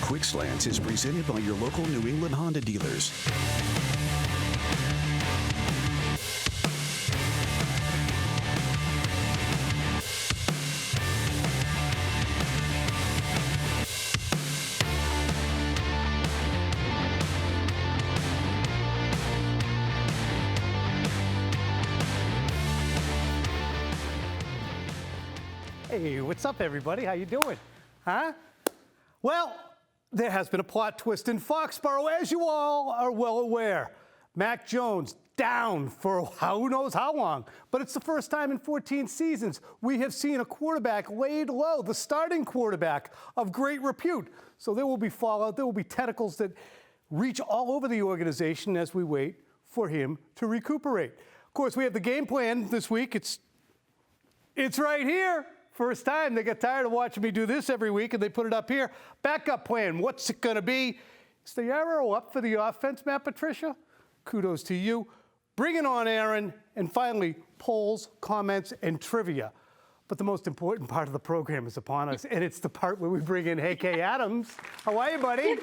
Quick Slants is presented by your local New England Honda dealers. Hey, what's up, everybody? How you doing? Huh? Well, there has been a plot twist in Foxborough, as you all are well aware. Mac Jones down for who knows how long, but it's the first time in 14 seasons we have seen a quarterback laid low, the starting quarterback of great repute. So there will be fallout, there will be tentacles that reach all over the organization as we wait for him to recuperate. Of course, we have the game plan this week. It's right here. First time they got tired of watching me do this every week and they put it up here. Backup plan, what's it gonna be? Is the arrow up for the offense, Matt Patricia? Kudos to you. Bring it on, Aaron. And finally, polls, comments, and trivia. But the most important part of the program is upon us, and it's the part where we bring in Kay Adams. How are you, buddy?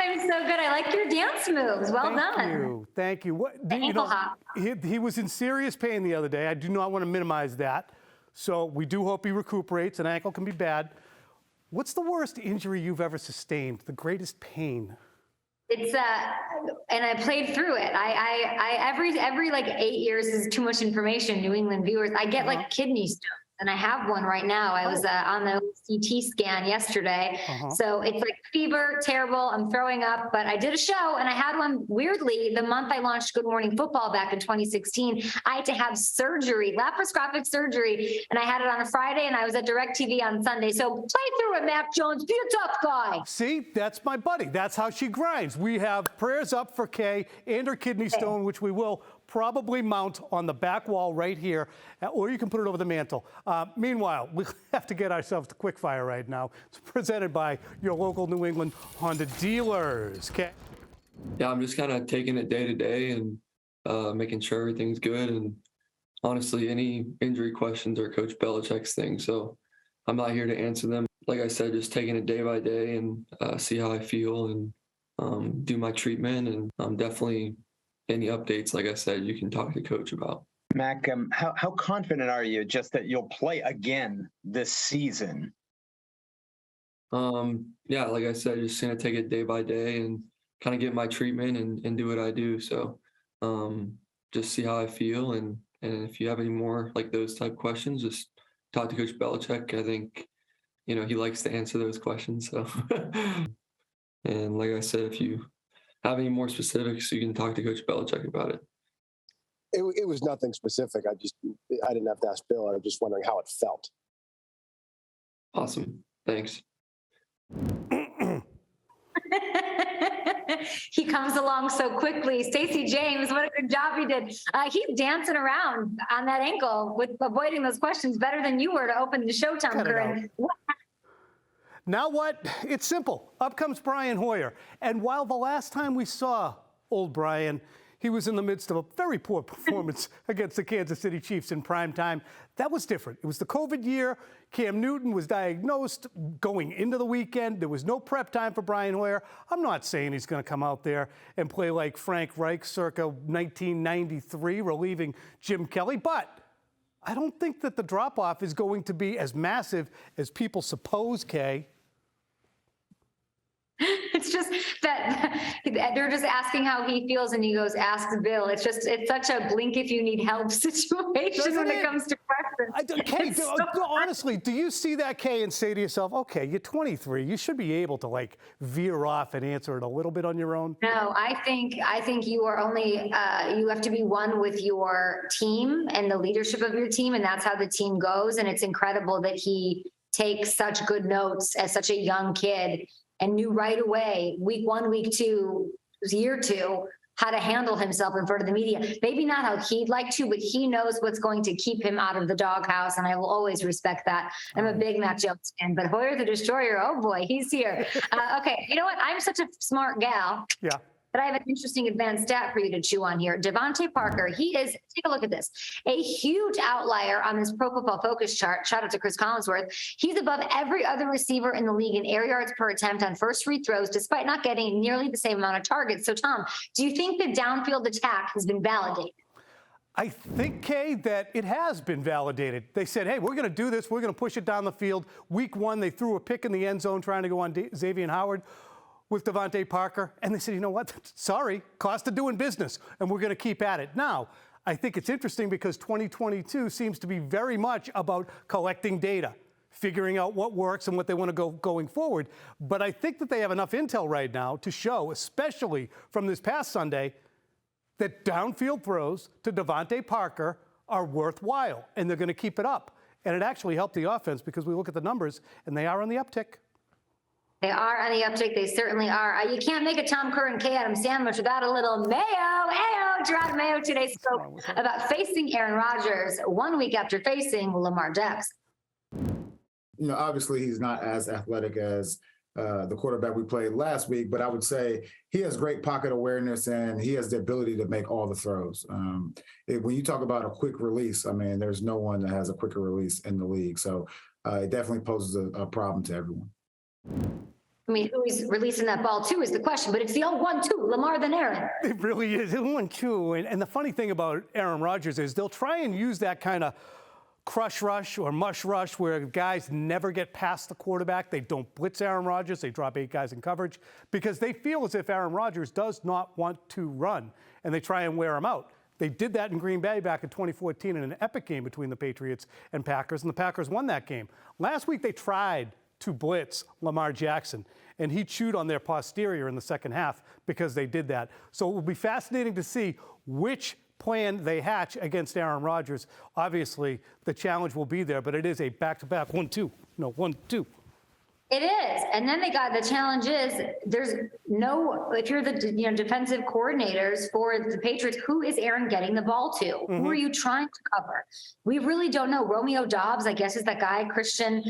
I'm so good. I like your dance moves. Well done. Thank you. What, the ankle hop. He was in serious pain the other day. I do not want to minimize that. So we do hope he recuperates. An ankle can be bad. What's the worst injury you've ever sustained? The greatest pain? It's and I played through it. Every like 8 years is too much information. New England viewers, I get like kidney stones, and I have one right now. I was on the CT scan yesterday, so it's like fever, terrible. I'm throwing up, but I did a show, and I had one weirdly the month I launched Good Morning Football back in 2016. I had to have surgery, laparoscopic surgery, and I had it on a Friday, and I was at DirecTV on Sunday. So play through it, Mac Jones. Be a tough guy. See, that's my buddy. That's how she grinds. We have prayers up for Kay and her kidney stone, which we will probably mount on the back wall right here, or you can put it over the mantle. Meanwhile, we have to get ourselves to Quickfire right now. It's presented by your local New England Honda dealers. Okay. Yeah, I'm just kind of taking it day to day and making sure everything's good. And honestly, any injury questions are Coach Belichick's thing. So I'm not here to answer them. Like I said, just taking it day by day and see how I feel and do my treatment. And definitely any updates, like I said, you can talk to Coach about. Mac, how confident are you just that you'll play again this season? Yeah, like I said, just gonna take it day by day and kind of get my treatment and do what I do. So just see how I feel. And if you have any more like those type questions, just talk to Coach Belichick. I think, he likes to answer those questions. So, and like I said, if you have any more specifics, you can talk to Coach Belichick about it. It was nothing specific. I didn't have to ask Bill. I was just wondering how it felt. Awesome. Thanks. He comes along so quickly. Stacey James, what a good job he did. He's dancing around on that ankle with avoiding those questions better than you were to open the Showtime, Curran. Now what? It's simple. Up comes Brian Hoyer. And while the last time we saw old Brian, he was in the midst of a very poor performance against the Kansas City Chiefs in prime time. That was different. It was the COVID year. Cam Newton was diagnosed going into the weekend. There was no prep time for Brian Hoyer. I'm not saying he's going to come out there and play like Frank Reich circa 1993, relieving Jim Kelly, but I don't think that the drop-off is going to be as massive as people suppose, Kay. It's just that they're just asking how he feels, and he goes, "Ask Bill." It's such a blink if you need help situation when it comes to questions. Kay, honestly, do you see that, Kay, and say to yourself, "Okay, you're 23, you should be able to like veer off and answer it a little bit on your own"? No, I think you are only you have to be one with your team and the leadership of your team, and that's how the team goes. And it's incredible that he takes such good notes as such a young kid and knew right away, week 1, week 2, year 2, how to handle himself in front of the media. Maybe not how he'd like to, but he knows what's going to keep him out of the doghouse, and I will always respect that. I'm a big Mac Jones fan, but Hoyer the Destroyer, oh boy, he's here. Okay, you know what? I'm such a smart gal. Yeah. But I have an interesting advanced stat for you to chew on here. Devontae Parker, he is, take a look at this, a huge outlier on this Pro Football Focus chart. Shout out to Chris Collinsworth. He's above every other receiver in the league in air yards per attempt on first free throws, despite not getting nearly the same amount of targets. So, Tom, do you think the downfield attack has been validated? I think, Kay, that it has been validated. They said, hey, we're going to do this. We're going to push it down the field. Week 1, they threw a pick in the end zone trying to go on Xavier Howard with Devontae Parker. And they said, you know what? Sorry, cost of doing business. And we're going to keep at it. Now, I think it's interesting because 2022 seems to be very much about collecting data, figuring out what works and what they want to go going forward. But I think that they have enough intel right now to show, especially from this past Sunday, that downfield throws to Devontae Parker are worthwhile, and they're going to keep it up. And it actually helped the offense because we look at the numbers, and they are on the uptick. They are on the uptick. They certainly are. You can't make a Tom Curran K. Adams sandwich without a little mayo. Ayo! Gerard Mayo today spoke about facing Aaron Rodgers 1 week after facing Lamar Jackson. You know, obviously he's not as athletic as the quarterback we played last week, but I would say he has great pocket awareness and he has the ability to make all the throws. When you talk about a quick release, I mean, there's no one that has a quicker release in the league. So it definitely poses a problem to everyone. I mean, who he's releasing that ball to is the question, but it's the old 1-2, Lamar than Aaron. It really is. 1-2. And the funny thing about Aaron Rodgers is they'll try and use that kind of crush rush or mush rush where guys never get past the quarterback. They don't blitz Aaron Rodgers. They drop 8 guys in coverage because they feel as if Aaron Rodgers does not want to run, and they try and wear him out. They did that in Green Bay back in 2014 in an epic game between the Patriots and Packers, and the Packers won that game. Last week they tried to blitz Lamar Jackson, and he chewed on their posterior in the second half because they did that. So it will be fascinating to see which plan they hatch against Aaron Rodgers. Obviously, the challenge will be there, but it is a back-to-back 1-2. No, 1-2. It is. And then the challenge is there's no, if you're the defensive coordinators for the Patriots, who is Aaron getting the ball to? Mm-hmm. Who are you trying to cover? We really don't know. Romeo Doubs, I guess, is that guy. Christian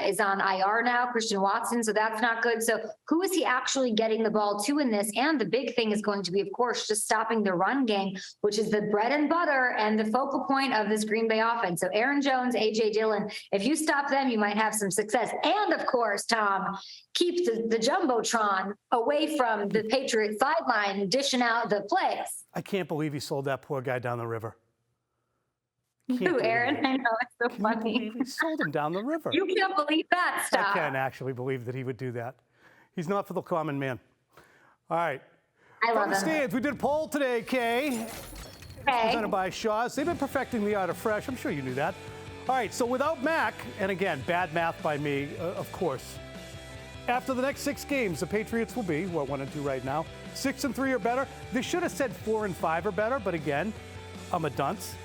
is on IR now, Christian Watson, so that's not good. So who is he actually getting the ball to in this? And the big thing is going to be, of course, just stopping the run game, which is the bread and butter and the focal point of this Green Bay offense. So Aaron Jones, A.J. Dillon, if you stop them, you might have some success. And, of course, Tom, keep the Jumbotron away from the Patriots sideline, dishing out the plays. I can't believe he sold that poor guy down the river. Who, Aaron? I know, it's so funny. He sold him down the river. You can't believe that stuff. I can't actually believe that he would do that. He's not for the common man. All right. I love him. Stands. We did a poll today, Kay. Presented by Shaw's. They've been perfecting the art of fresh. I'm sure you knew that. All right, so without Mac, and again, bad math by me, of course. After the next 6 games, the Patriots will be, we're 1-2 right now, 6-3 or better. They should have said 4-5 or better, but again, I'm a dunce.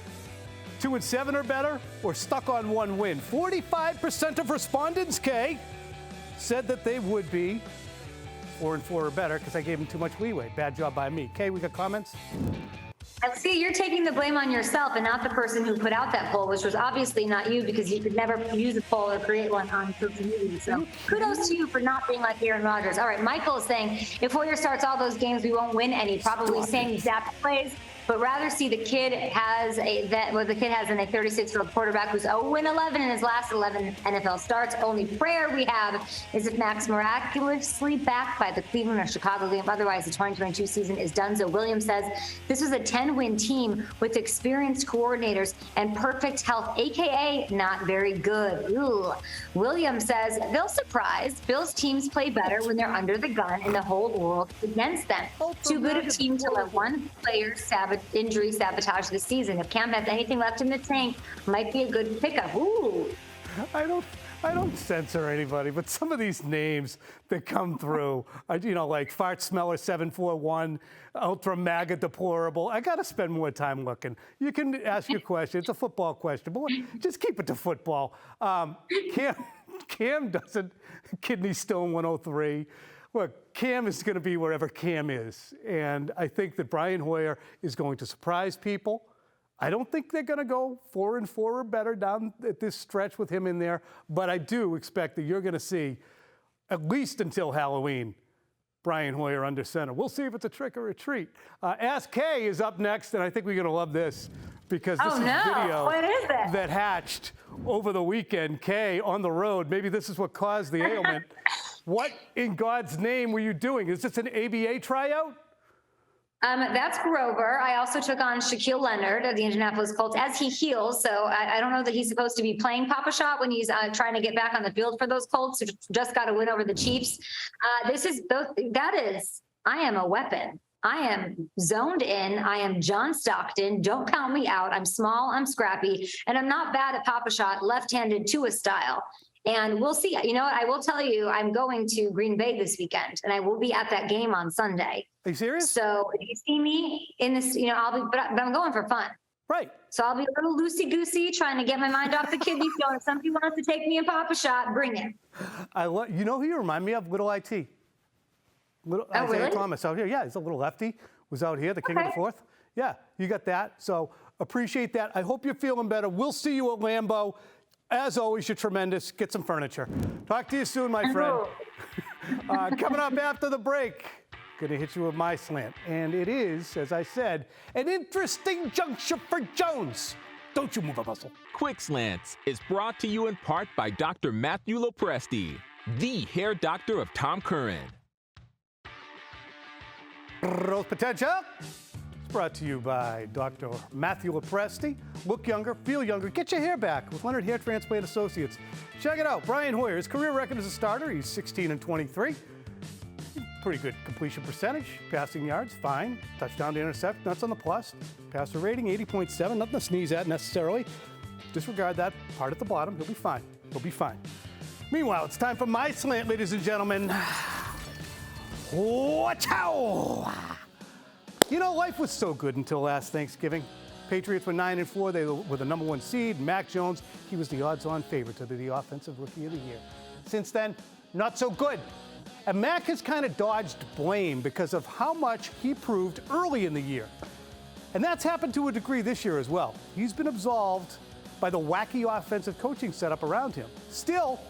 2-7 or better, or stuck on 1 win. 45% of respondents, Kay, said that they would be 4-4 or better because I gave them too much leeway. Bad job by me. Kay, we got comments? And see, you're taking the blame on yourself and not the person who put out that poll, which was obviously not you because you could never use a poll or create one on social media. So kudos to you for not being like Aaron Rodgers. All right, Michael is saying, if Hoyer starts all those games, we won't win any. Probably same exact plays, but rather see the kid has in a 36-year-old quarterback who's 0-11 in his last 11 NFL starts. Only prayer we have is if Max miraculously back by the Cleveland or Chicago game. Otherwise, the 2022 season is done. So Williams says this was a 10-win team with experienced coordinators and perfect health, a.k.a. not very good. Ooh. Williams says they'll surprise. Bills teams play better when they're under the gun and the whole world against them. Too good a team to let one player injury sabotage the season. If Cam has anything left in the tank, might be a good pickup. Ooh. I don't censor anybody, but some of these names that come through, like Fart Smeller 741, Ultra MAGA Deplorable. I got to spend more time looking. You can ask your question. It's a football question, but just keep it to football. Cam doesn't. Kidney Stone 103. Look, Cam is going to be wherever Cam is. And I think that Brian Hoyer is going to surprise people. I don't think they're going to go 4-4 or better down at this stretch with him in there. But I do expect that you're going to see, at least until Halloween, Brian Hoyer under center. We'll see if it's a trick or a treat. Ask Kay is up next, and I think we're going to love this because this is video What is it? that hatched over the weekend. Kay on the road. Maybe this is what caused the ailment. What in God's name were you doing? Is this an ABA tryout? That's Grover. I also took on Shaquille Leonard of the Indianapolis Colts as he heals. So I don't know that he's supposed to be playing Papa Shot when he's trying to get back on the field for those Colts who just got a win over the Chiefs. I am a weapon. I am zoned in. I am John Stockton. Don't count me out. I'm small. I'm scrappy. And I'm not bad at Papa Shot, left-handed Tua style. And we'll see. You know what? I will tell you, I'm going to Green Bay this weekend, and I will be at that game on Sunday. Are you serious? So if you see me in this, but I'm going for fun. Right. So I'll be a little loosey-goosey, trying to get my mind off the kidney stone. If somebody wants to take me a Papa Shot, bring it. You know who you remind me of? Little IT. Isaiah really? Thomas out here. Yeah, he's a little lefty. Was out here, the king of the fourth. Yeah, you got that. So appreciate that. I hope you're feeling better. We'll see you at Lambeau. As always, you're tremendous. Get some furniture. Talk to you soon, my friend. Coming up after the break, going to hit you with my slant. And it is, as I said, an interesting juncture for Jones. Don't you move a muscle. Quick Slants is brought to you in part by Dr. Matthew Lopresti, the hair doctor of Tom Curran. Growth Potential. It's brought to you by Dr. Matthew Lopresti. Look younger, feel younger, get your hair back with Leonard Hair Transplant Associates. Check it out. Brian Hoyer, his career record as a starter, he's 16-23. Pretty good completion percentage. Passing yards, fine. Touchdown to intercept, that's on the plus. Passer rating, 80.7. Nothing to sneeze at necessarily. Disregard that part at the bottom. He'll be fine. He'll be fine. Meanwhile, it's time for my slant, ladies and gentlemen. Watch out! You know, life was so good until last Thanksgiving. Patriots were 9-4. They were the number 1 seed. Mac Jones, he was the odds-on favorite to be the offensive rookie of the year. Since then, not so good. And Mac has kind of dodged blame because of how much he proved early in the year. And that's happened to a degree this year as well. He's been absolved by the wacky offensive coaching setup around him. Still,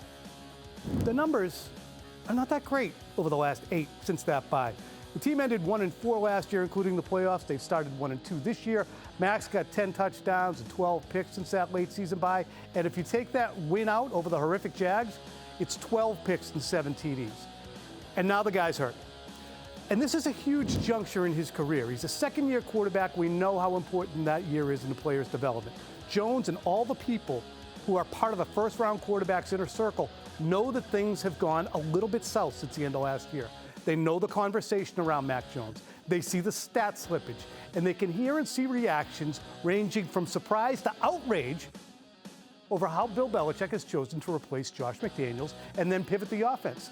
the numbers are not that great over the last 8 since that bye. The team ended 1-4 last year, including the playoffs. They've started 1-2 this year. Mac's got 10 touchdowns and 12 picks since that late season bye. And if you take that win out over the horrific Jags, it's 12 picks and 7 TDs. And now the guy's hurt. And this is a huge juncture in his career. He's a second-year quarterback. We know how important that year is in the player's development. Jones and all the people who are part of the first-round quarterback's inner circle know that things have gone a little bit south since the end of last year. They know the conversation around Mac Jones. They see the stat slippage, and they can hear and see reactions ranging from surprise to outrage over how Bill Belichick has chosen to replace Josh McDaniels and then pivot the offense.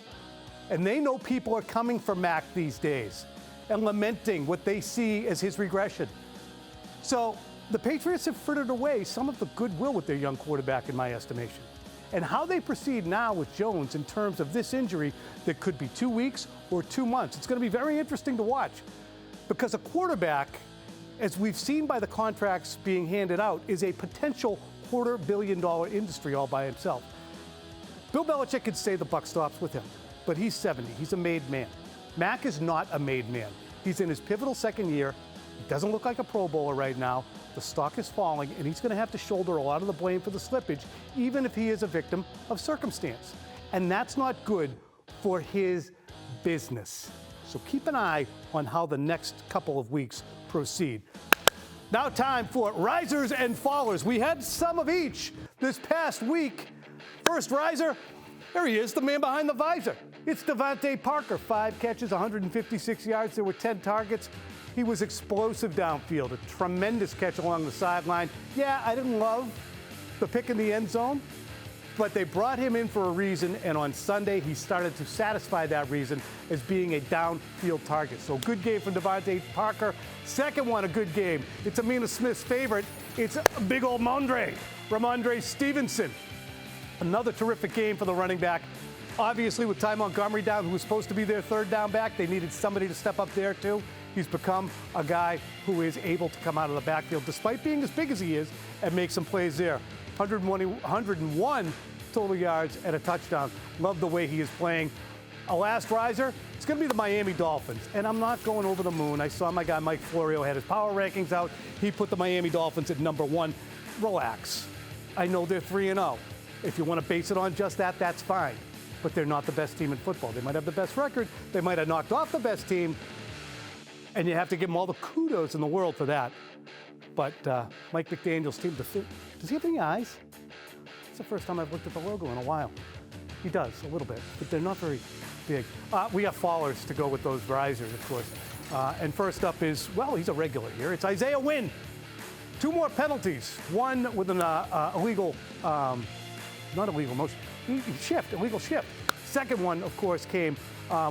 And they know people are coming for Mac these days and lamenting what they see as his regression. So the Patriots have frittered away some of the goodwill with their young quarterback, in my estimation. And how they proceed now with Jones in terms of this injury that could be 2 weeks or 2 months. It's going to be very interesting to watch because a quarterback, as we've seen by the contracts being handed out, is a potential $250 million industry all by himself. Bill Belichick could say the buck stops with him, but he's 70. He's a made man. Mac is not a made man. He's in his pivotal second year. He doesn't look like a Pro Bowler right now. The stock is falling, and he's going to have to shoulder a lot of the blame for the slippage, even if he is a victim of circumstance. And that's not good for his business. So keep an eye on how the next couple of weeks proceed. Now time for risers and fallers. We had some of each this past week. First riser, there he is, the man behind the visor. It's Devontae Parker, 5 catches, 156 yards. There were 10 targets. He was explosive downfield, a tremendous catch along the sideline. Yeah, I didn't love the pick in the end zone, but they brought him in for a reason, and on Sunday he started to satisfy that reason as being a downfield target. So good game from Devontae Parker. Second one, a good game. It's Amina Smith's favorite. It's a big old Ramondre Stevenson. Another terrific game for the running back. Obviously, with Ty Montgomery down, who was supposed to be their third down back, they needed somebody to step up there too. He's become a guy who is able to come out of the backfield, despite being as big as he is, and make some plays there. 101 total yards and a touchdown. Love the way he is playing. a last riser, it's going to be the Miami Dolphins. And I'm not going over the moon. I saw my guy Mike Florio had his power rankings out. He put the Miami Dolphins at number 1. Relax. I know they're 3-0. If you want to base it on just that, that's fine. But they're not the best team in football. They might have the best record. They might have knocked off the best team. And you have to give them all the kudos in the world for that. But Mike McDaniel's team, does he have any eyes? It's the first time I've looked at the logo in a while. He does, a little bit, but they're not very big. We have fallers to go with those risers, of course. And first up is, well, he's a regular here. It's Isaiah Wynn. 2 more penalties. One with an illegal, not illegal motion, illegal shift. Second one, of course, came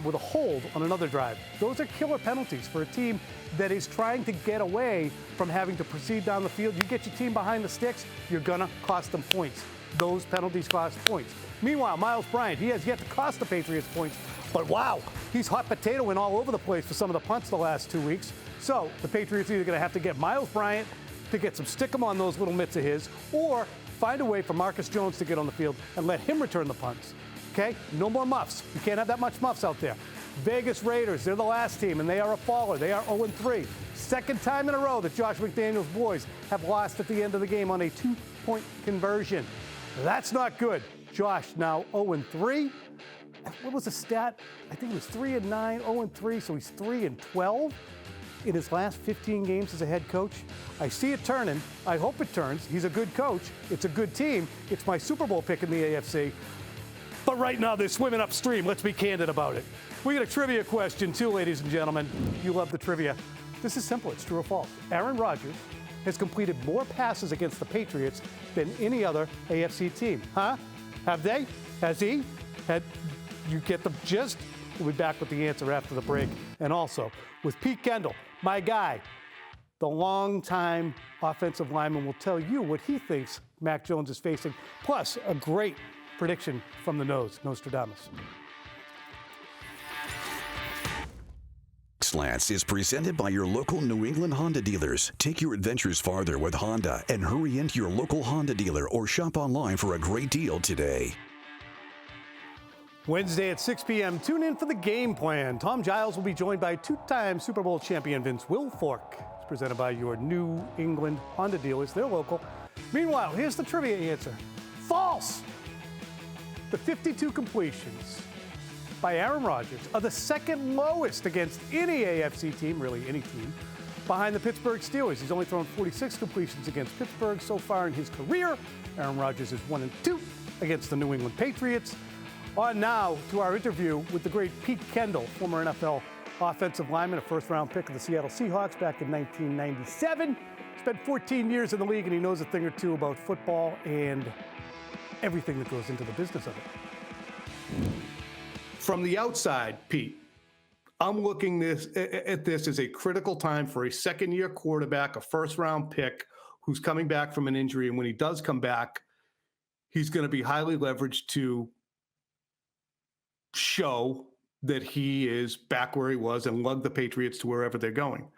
with a hold on another drive. Those are killer penalties for a team that is trying to get away from having to proceed down the field. You get your team behind the sticks, you're going to cost them points. Those penalties cost points. Meanwhile, Miles Bryant, he has yet to cost the Patriots points, but wow, he's hot potatoing all over the place for some of the punts the last 2 weeks. So the Patriots are either going to have to get Miles Bryant to get some stickum on those little mitts of his, or find a way for Marcus Jones to get on the field and let him return the punts. Okay? No more muffs. You can't have that much muffs out there. Vegas Raiders, they're the last team, and they are a faller. They are 0-3. Second time in a row that Josh McDaniels' boys have lost at the end of the game on a 2-point conversion. That's not good. Josh now 0-3. What was the stat? I think it was 3-9, 0-3, so he's 3-12 in his last 15 games as a head coach. I see it turning. I hope it turns. He's a good coach. It's a good team. It's my Super Bowl pick in the AFC. But right now, they're swimming upstream. Let's be candid about it. We got a trivia question, too, ladies and gentlemen. You love the trivia. This is simple. It's true or false. Aaron Rodgers has completed more passes against the Patriots than any other AFC team. Huh? Have they? Has he? You get the gist? We'll be back with the answer after the break. And also, with Pete Kendall, my guy, the longtime offensive lineman, will tell you what he thinks Mac Jones is facing, plus a great prediction from the nose, Nostradamus. Slants is presented by your local New England Honda dealers. Take your adventures farther with Honda and hurry into your local Honda dealer or shop online for a great deal today. Wednesday at 6 p.m., tune in for the game plan. Tom Giles will be joined by 2-time Super Bowl champion Vince Wilfork. It's presented by your New England Honda dealers. They're local. Meanwhile, here's the trivia answer. False! The 52 completions by Aaron Rodgers are the second lowest against any AFC team, really any team, behind the Pittsburgh Steelers. He's only thrown 46 completions against Pittsburgh so far in his career. Aaron Rodgers is 1-2 against the New England Patriots. On now to our interview with the great Pete Kendall, former NFL offensive lineman, a first-round pick of the Seattle Seahawks back in 1997. Spent 14 years in the league, and he knows a thing or two about football and everything that goes into the business of it. From the outside, Pete, I'm looking at this as a critical time for a second-year quarterback, a first-round pick who's coming back from an injury, and when he does come back, he's going to be highly leveraged to show that he is back where he was and lug the Patriots to wherever they're going.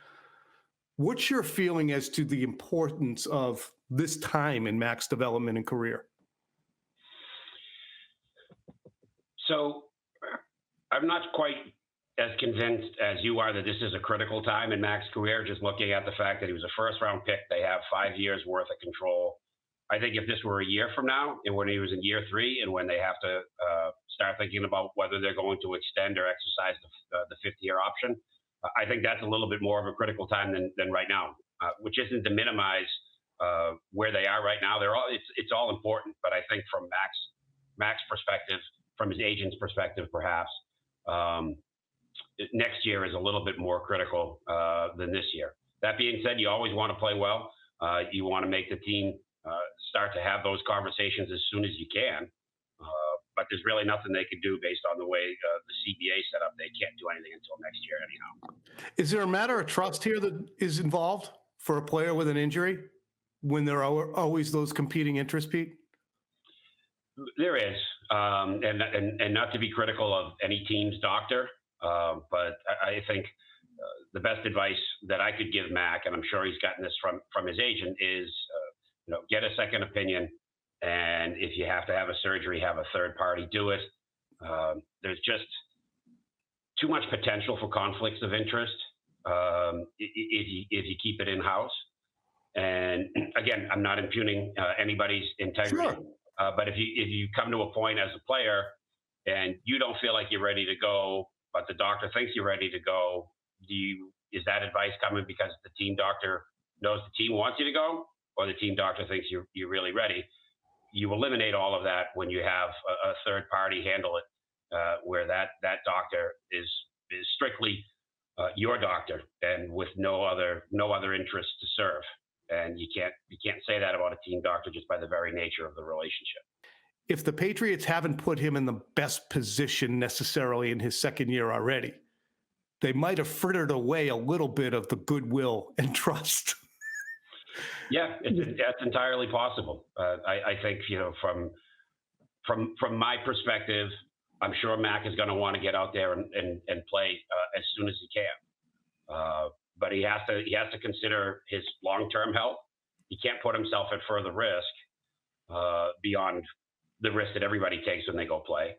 What's your feeling as to the importance of this time in Mac's development and career? So I'm not quite as convinced as you are that this is a critical time in Mac's career, just looking at the fact that he was a first-round pick. They have 5 years worth of control. I think if this were a year from now, and when he was in year 3, and when they have to start thinking about whether they're going to extend or exercise the fifth-year option, I think that's a little bit more of a critical time than right now, which isn't to minimize where they are right now. It's all important, but I think from Mac's perspective, from his agent's perspective, perhaps next year is a little bit more critical than this year. That being said, you always want to play well. You want to make the team start to have those conversations as soon as you can. But there's really nothing they can do based on the way the CBA set up. They can't do anything until next year anyhow. Is there a matter of trust here that is involved for a player with an injury when there are always those competing interests, Pete? There is, and not to be critical of any team's doctor, but I think the best advice that I could give Mac, and I'm sure he's gotten this from his agent, is get a second opinion, and if you have to have a surgery, have a third party do it. There's just too much potential for conflicts of interest if you keep it in house. And again, I'm not impugning anybody's integrity, Sure. but if you come to a point as a player and you don't feel like you're ready to go, but the doctor thinks you're ready to go, is that advice coming because the team doctor knows the team wants you to go, or the team doctor thinks you're really ready? You eliminate all of that when you have a third party handle it, where that doctor is strictly your doctor and with no other interest to serve. And you can't say that about a team doctor just by the very nature of the relationship. If the Patriots haven't put him in the best position necessarily in his second year already, they might have frittered away a little bit of the goodwill and trust. Yeah, that's entirely possible. I think, from my perspective, I'm sure Mac is going to want to get out there and play as soon as he can. But he has to consider his long-term health. He can't put himself at further risk beyond the risk that everybody takes when they go play.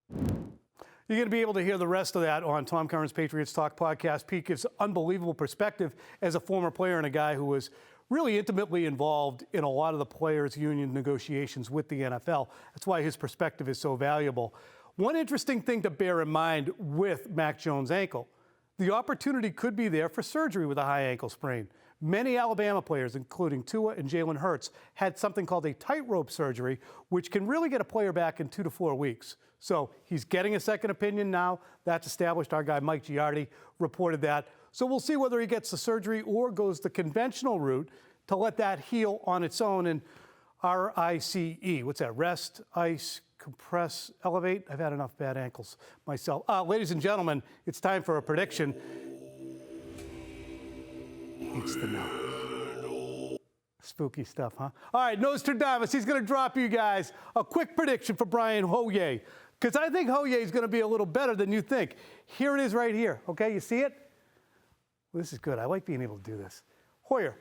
You're going to be able to hear the rest of that on Tom Curran's Patriots Talk podcast. Pete gives unbelievable perspective as a former player and a guy who was really intimately involved in a lot of the players' union negotiations with the NFL. That's why his perspective is so valuable. One interesting thing to bear in mind with Mac Jones' ankle, the opportunity could be there for surgery with a high ankle sprain. Many Alabama players, including Tua and Jalen Hurts, had something called a tightrope surgery, which can really get a player back in 2 to 4 weeks. So he's getting a second opinion now. That's established. Our guy Mike Giardi reported that. So we'll see whether he gets the surgery or goes the conventional route to let that heal on its own. And RICE, what's that? Rest, ice, compress, elevate. I've had enough bad ankles myself. Ladies and gentlemen, it's time for a prediction. It's the nose. Spooky stuff, huh? All right, Nostradamus, he's going to drop you guys a quick prediction for Brian Hoyer, because I think Hoyer is going to be a little better than you think. Here it is right here, okay? You see it? Well, this is good. I like being able to do this. Hoyer,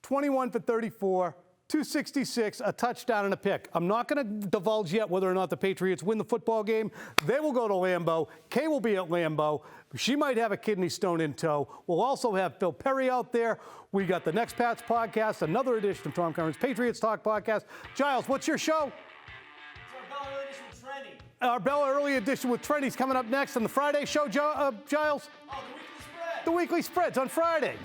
21 for 34, 266, a touchdown and a pick. I'm not going to divulge yet whether or not the Patriots win the football game. They will go to Lambeau. Kay will be at Lambeau. She might have a kidney stone in tow. We'll also have Phil Perry out there. We got the Next Pats podcast, another edition of Tom Curran's Patriots Talk podcast. Giles, what's your show? It's our Bella edition with Trenny. Our Bella Early Edition with Trenny's coming up next on the Friday show, Giles? Oh, the weekly spread. The weekly spread's on Friday.